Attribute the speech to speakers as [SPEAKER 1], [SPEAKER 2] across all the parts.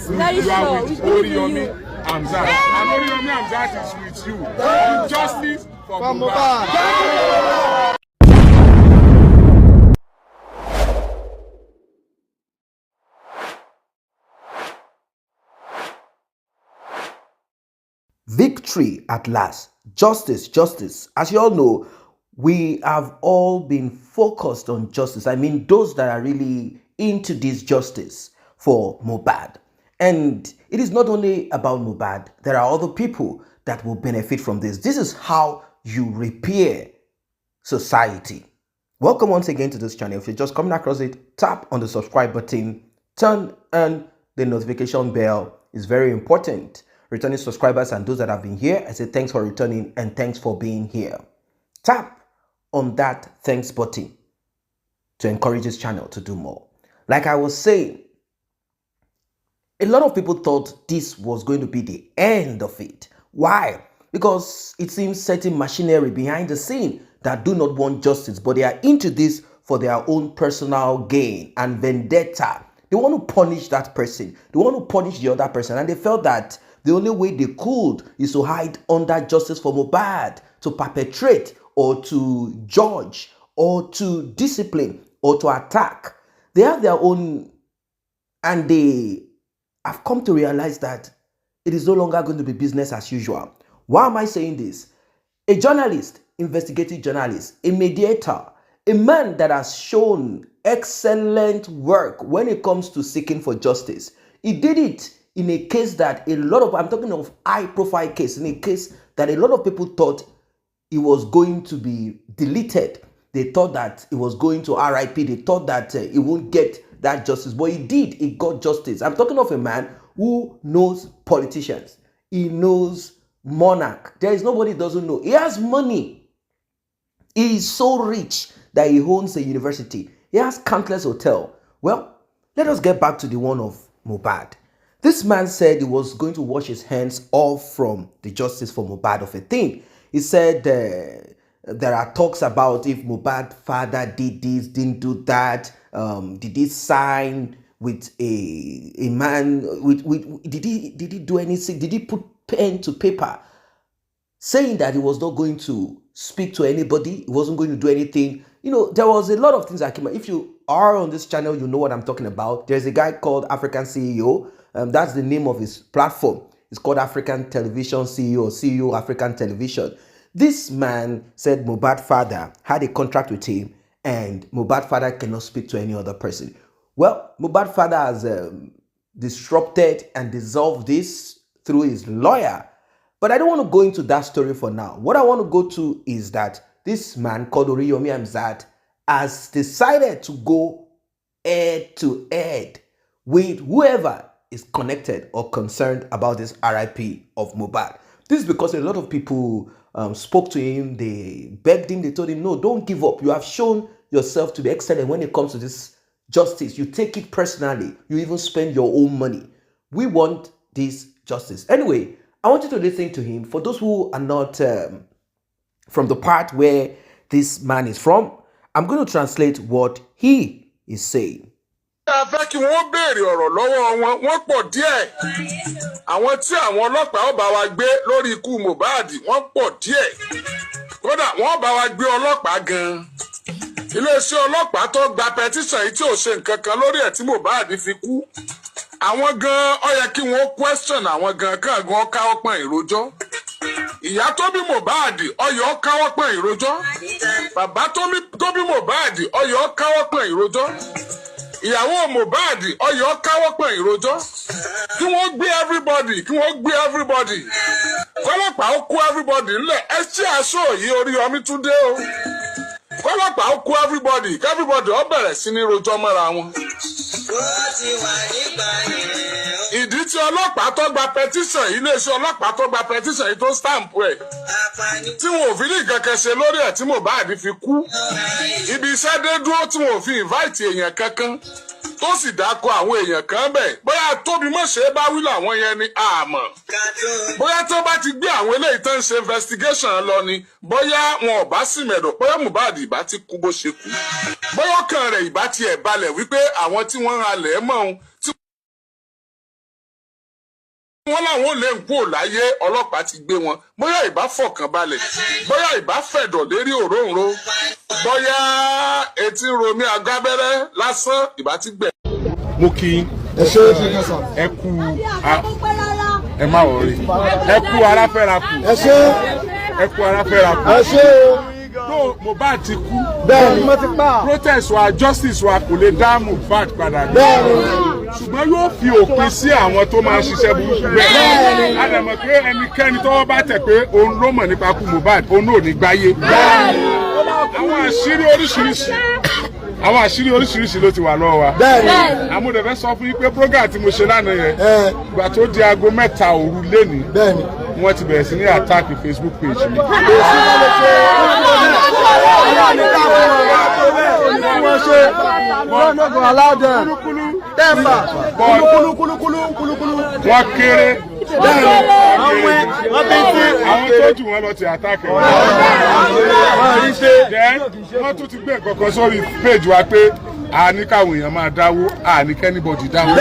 [SPEAKER 1] Very
[SPEAKER 2] You are
[SPEAKER 1] sure.
[SPEAKER 2] with Oriyomi Hamzat. And Oriyomi Hamzat is with you. Justice for Mohbad.
[SPEAKER 3] Victory at last. Justice, justice. As you all know, we have all been focused on justice. I mean, those that are really into this justice for Mohbad. And it is not only about Mohbad. There are other people that will benefit from this. This is how you repair society. Welcome once again to this channel. If you're just coming across it, tap on the subscribe button, turn on the notification bell. It's very important. Returning subscribers and those that have been here, I say thanks for returning and thanks for being here. Tap on that thanks button to encourage this channel to do more. Like I was saying, a lot of people thought this was going to be the end of it. Why? Because it seems certain machinery behind the scene that do not want justice, but they are into this for their own personal gain and vendetta. They want to punish that person. They want to punish the other person. And they felt that the only way they could is to hide under justice for Mohbad, to perpetrate or to judge or to discipline or to attack. They have their own, and they have come to realize that it is no longer going to be business as usual. Why am I saying this? A journalist, investigative journalist, a mediator, a man that has shown excellent work when it comes to seeking for justice. He did it in a case that a lot of, I'm talking of high profile case, in a case that a lot of people thought it was going to be deleted. They thought that it was going to RIP. They thought that he won't get that justice, but he did. He got justice. I'm talking of a man who knows politicians. He knows monarch. There is nobody doesn't know. He has money. He is so rich that he owns a university. He has countless hotels. Well, let us get back to the one of Mohbad. This man said he was going to wash his hands off from the justice for Mohbad of a thing. He said there are talks about if Mohbad father did this, didn't do that, did he sign with a man, did he do anything, did he put pen to paper saying that he was not going to speak to anybody, he wasn't going to do anything. You know, there was a lot of things that came out. If you are on this channel, you know what I'm talking about. There's a guy called African CEO. That's the name of his platform. It's called African Television CEO, CEO African Television. This man said Mohbad father had a contract with him and Mohbad father cannot speak to any other person. Well, Mohbad father has disrupted and dissolved this through his lawyer. But I don't want to go into that story for now. What I want to go to is that this man called Oriyomi Hamzat has decided to go head to head with whoever is connected or concerned about this RIP of Mohbad. This is because a lot of people spoke to him, they begged him, they told him, no, don't give up. You have shown yourself to be excellent when it comes to this justice. You take it personally. You even spend your own money. We want this justice. Anyway, I want you to listen to him. For those who are not from the part where this man is from, I'm going to translate what he is saying.
[SPEAKER 2] A fẹ́ kí wọ́n béèrè ọ̀rọ̀ lọ́wọ́ wọn, wọ́n pọ̀ díẹ̀. Àwọn tí àwọn ọlọ́pàá ó bá wa gbé lórí ikú Mohbad, wọ́n pọ̀ díẹ̀. Kódà wọ́n bá wa gbé ọlọ́pàá gan-an. Iléeṣẹ́ ọlọ́pàá tó gba petition yìí tí ò ṣe nǹkan kan lórí ẹ̀ tí Mohbad fi kú. Àwọn gan-an ó yẹ kí wọ́n question àwọn gan-an kan gan káwọ́ pọ̀n ìròjọ́. Ìyá tó bí Mohbad ó yẹ ó káwọ́ pọ̀n ìròjọ́. Bàbá tó bí Mohbad ó yẹ ó káwọ́ pọ̀n ìròjọ́. Ìyàwó Mohbad ó yẹ ó káwọ́ pọ̀n ìròjọ́. Kí wọ́n gbé everybody. Kọ́lọ́pàá ó kó everybody ńlẹ̀. Ẹ ṣí aṣọ yìí Oríyọmí tún dé o. Kọ́lọ́pàá ó kó everybody. Kẹ́fíbọ̀dì ó bẹ̀rẹ̀ sí ní rojọ́ mọ́ra wọn. Ìdí tí ọlọ́pàá tó gba petition, iléeṣẹ́ ọlọ́pàá tó gba petition yìí tó stamp ẹ̀. Tí wọn ò fi ní nǹkan kan ṣe lórí ẹ̀ tí Mohbad fi kú. Ibi iṣẹ́ dé dúró tí wọn ò fi invite èèyàn kankan. Tó sì dákọ̀ àwọn èèyàn kan bẹ̀. Bóyá tóbi mọ̀ṣẹ́ bá wí làwọn yẹn ni àmọ́. Bóyá tó bá ti gbé àwọn eléyìí tó ń ṣe investigation lọ ni. Bóyá wọn ò bá sì mẹ̀dọ̀. Bóyá Mohbad ìbá ti kú bó ṣe kú. Bóyá ọkàn rẹ̀ ìbá tiẹ̀ balẹ̀ wípé àwọn tí wọ́n ń halẹ̀ mọ́ òun wọ́n láwọn ò lè ń kú láyé ọlọ́pàá ti gbé wọn bóyá ìbá fọkàn balẹ̀ bóyá ìbá fẹ̀dọ̀ lérí òróǹro bóyá etí ń romi agbábẹ́rẹ́ lásán ìbá ti gbẹ̀.
[SPEAKER 1] mo kí ẹ kú ẹ má wọrí ẹ kú aráfẹ́ra kù ẹ kú aráfẹ́ra kù tó Mohbad ti kú protest wa justice wa kò lè dá Mohbad padà ní ṣùgbọ́n yóò fi òpin sí àwọn tó máa ń ṣiṣẹ́ burúkú bẹ́ẹ̀ a lè mọ̀ pé ẹnikẹ́ni tọ́wọ́ bá tẹ̀ pé òun ló mọ̀ nípa kú Mohbad òun náà ò ní gbáyé àwọn àṣírí oríṣiríṣi ló ti wà lọ́wọ́ wa. àmúdẹ̀fẹ́ sọ fún yín pé program tí mo ṣe lánàá yẹn ìgbà tó di aago 3 òru lénìí wọ́n ti bẹ̀rẹ̀ sí ní attack Facebook page mi. wọ́n kéré àwọn tó jù wọ́n lọ ti attack ẹ̀. wọ́n tún ti gbé nǹkan sórí page wa pé a ní káwọn èèyàn máa dáwó a ní kẹ́nìbọ̀dì dáwó.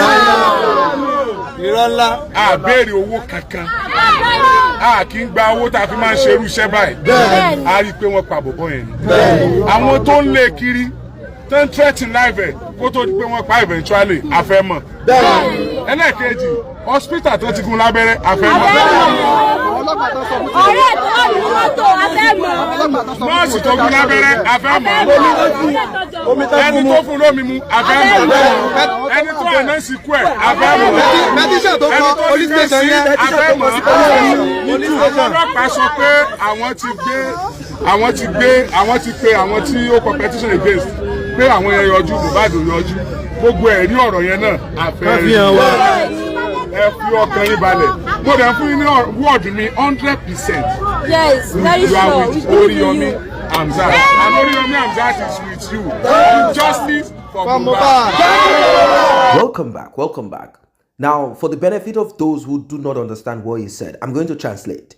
[SPEAKER 1] irọ́ ńlá. a béèrè owó kankan a kì í gba owó tá a fi máa ń ṣerú iṣẹ́ báyìí. a rí i pé wọ́n pa bọ̀bọ̀ yẹn ni. àwọn tó ń lé kiri tó ń threaten life ẹ̀ kó tó di pé wọ́n pa eventually a fẹ́ mọ̀. ẹlẹ́ẹ̀kejì hospital tó ti gún lábẹ́rẹ́ a fẹ́ mọ̀.
[SPEAKER 4] ọ̀rẹ́ tó wà ní mọ́tò a fẹ́ mọ̀.
[SPEAKER 1] nọ́ọ̀sì tó gún lábẹ́rẹ́ a fẹ́ mọ̀. ẹni tó fún lómi mu a fẹ́ mọ̀. ẹni tó àná sí kú ẹ̀ a fẹ́ mọ̀. ẹni tó ní kẹ́sì a fẹ́ mọ̀. àwọn ọlọ́pàá sọ pé àwọn ti pe àwọn tí ó kọ petition against pé àwọn yẹn yọjú Mohbad yọjú gbogbo ẹ̀rí ọ̀rọ̀ yẹn náà àfẹ́rí ẹ fi ọkàn yín balẹ̀ mo dẹ̀ fún yín ní wọ́ọ̀dù mi 100%.
[SPEAKER 4] Yes, very
[SPEAKER 1] you are
[SPEAKER 4] sure.
[SPEAKER 1] with Oriyomi Hamzat and Oriyomi Hamzat is with you. Justice for Mohbad.
[SPEAKER 3] Welcome back. Now, for the benefit of those who do not understand what he said, I'm going to translate.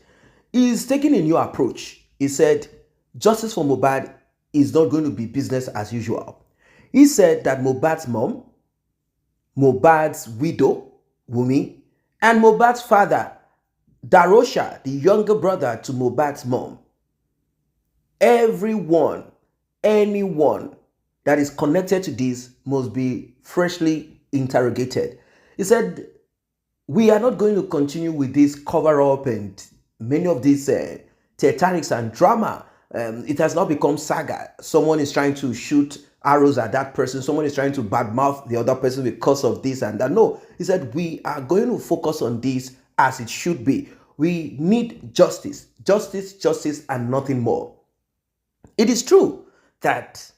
[SPEAKER 3] He's taking a new approach. He said, justice for Mohbad is not going to be business as usual. He said that Mohbad's mom, Mohbad's widow, Wumi, and Mohbad's father, Darosha, the younger brother to Mohbad's mom, anyone that is connected to this must be freshly interrogated. He said, we are not going to continue with this cover-up and many of these titanics and drama. It has now become saga. Someone is trying to shoot arrows at that person. Someone is trying to badmouth the other person because of this and that. No, he said, we are going to focus on this as it should be. We need justice, and nothing more. It is true that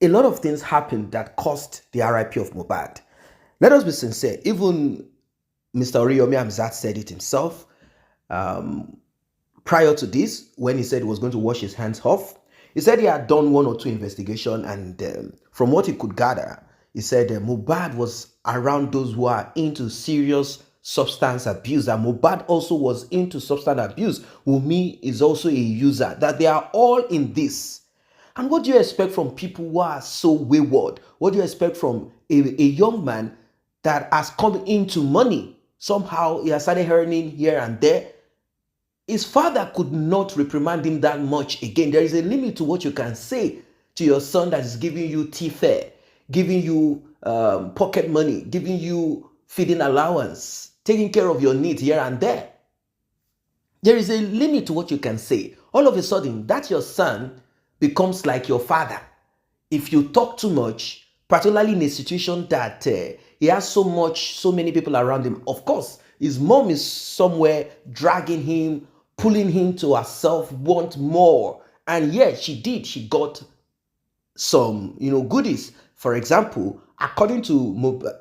[SPEAKER 3] a lot of things happened that caused the RIP of Mohbad. Let us be sincere. Even Mr. Oriyomi Hamzat said it himself. Prior to this, when he said he was going to wash his hands off, he said he had done 1 or 2 investigations, and from what he could gather, he said Mohbad was around those who are into serious substance abuse, and Mohbad also was into substance abuse. Wumi is also a user, that they are all in this. And what do you expect from people who are so wayward? What do you expect from a young man that has come into money? Somehow he has started earning here and there. His father could not reprimand him that much again. There is a limit to what you can say to your son that is giving you tea fare, giving you pocket money, giving you feeding allowance, taking care of your needs here and there. There is a limit to what you can say. All of a sudden, that your son becomes like your father. If you talk too much, particularly in a situation that he has so many people around him, of course, his mom is somewhere dragging him, pulling him to herself, want more. And yes, she did. She got some, goodies. For example, according to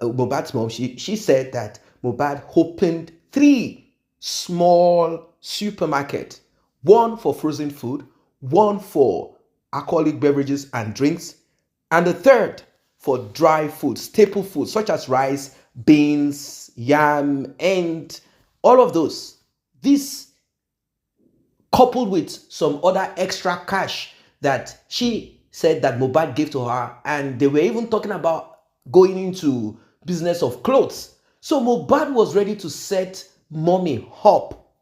[SPEAKER 3] Mohbad's mom, she said that Mohbad opened 3 small supermarkets, 1 for frozen food, 1 for alcoholic beverages and drinks, and the 3rd for dry food, staple food, such as rice, beans, yam, and all of those. This coupled with some other extra cash that she said that Mohbad gave to her, and they were even talking about going into business of clothes. So Mohbad was ready to set mommy up.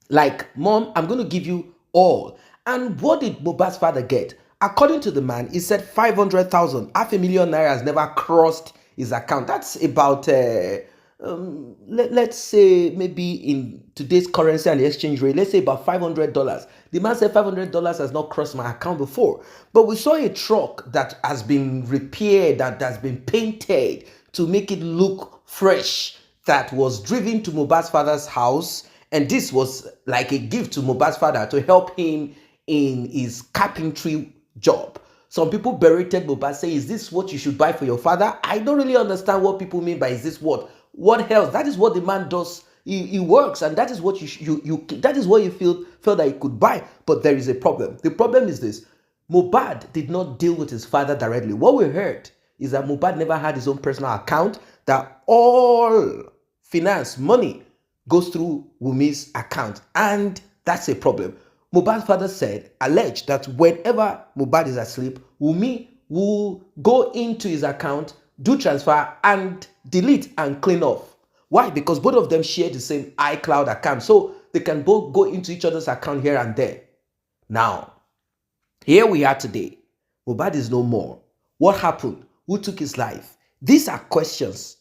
[SPEAKER 3] Like, mom, I'm going to give you all. And what did Mohbad's father get? According to the man, he said 500,000. $500,000 has never crossed his account. That's about, let's say, maybe in today's currency and the exchange rate, let's say about $500. The man said $500 has not crossed my account before. But we saw a truck that has been repaired, that has been painted to make it look fresh, that was driven to Mohbad's father's house. And this was like a gift to Mohbad's father to help him in his carpentry job. Some people berated Mohbad, say, is this what you should buy for your father? I don't really understand what people mean by is this what? What else? That is what the man does. He works, and that is what that is what you felt that he could buy. But there is a problem. The problem is this: Mohbad did not deal with his father directly. What we heard is that Mohbad never had his own personal account, that all finance money goes through Wumi's account, and that's a problem. Mohbad's father alleged that whenever Mohbad is asleep, Wumi will go into his account, do transfer, and delete and clean off. Why? Because both of them share the same iCloud account, so they can both go into each other's account here and there. Now, here we are today. Mohbad is no more. What happened? Who took his life? These are questions.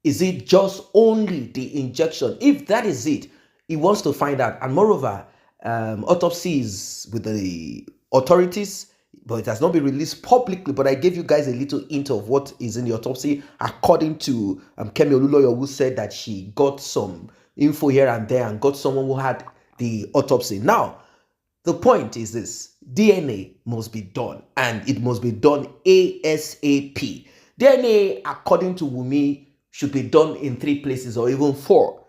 [SPEAKER 3] Is it just only the injection? If that is it, he wants to find out. And moreover, autopsy is with the authorities, but it has not been released publicly. But I gave you guys a little hint of what is in the autopsy, according to Kemi Oluloyo, who said that she got some info here and there and got someone who had the autopsy. Now, the point is this: DNA must be done, and it must be done ASAP. DNA, according to Wumi, should be done in 3 places or even 4.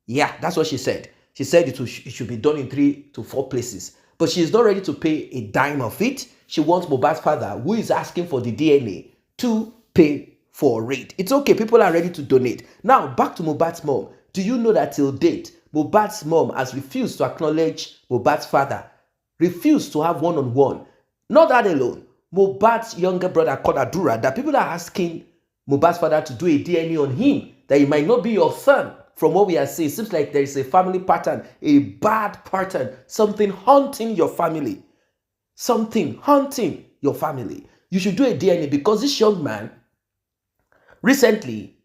[SPEAKER 3] Yeah, that's what she said. She said it should be done in 3 to 4 places. But she is not ready to pay a dime of it. She wants Mohbad's father, who is asking for the DNA, to pay for it. It's okay. People are ready to donate. Now, back to Mohbad's mom. Do you know that till date, Mohbad's mom has refused to acknowledge Mohbad's father, refused to have one-on-one. Not that alone. Mohbad's younger brother called Adura, that people are asking Mohbad's father to do a DNA on him, that he might not be your son. From what we are seeing, it seems like there is a family pattern, a bad pattern, something haunting your family. Something haunting your family. You should do a DNA, because this young man recently,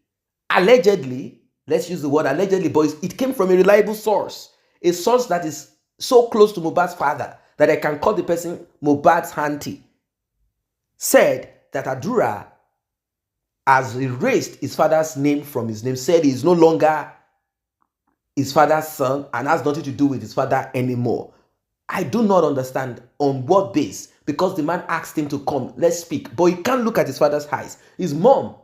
[SPEAKER 3] allegedly, let's use the word allegedly, but it came from a reliable source, a source that is so close to Mohbad's father that I can call the person Mohbad's auntie, said that Adura has erased his father's name from his name, said he is no longer his father's son and has nothing to do with his father anymore. I do not understand on what base, because the man asked him to come, let's speak, but he can't look at his father's eyes. His mom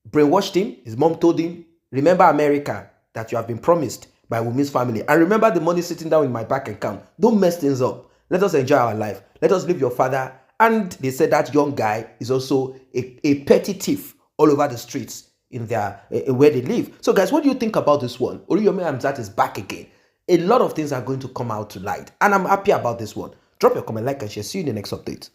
[SPEAKER 3] brainwashed him. His mom told him, remember America that you have been promised by Wumi's family, and remember the money sitting down in my bank account. Don't mess things up. Let us enjoy our life. Let us leave your father. And they said that young guy is also a petty thief all over the streets in their where they live. So guys, what do you think about this one? Oriyomi Hamzat is back again. A lot of things are going to come out to light, and I'm happy about this one. Drop your comment, like, and share. See you in the next update.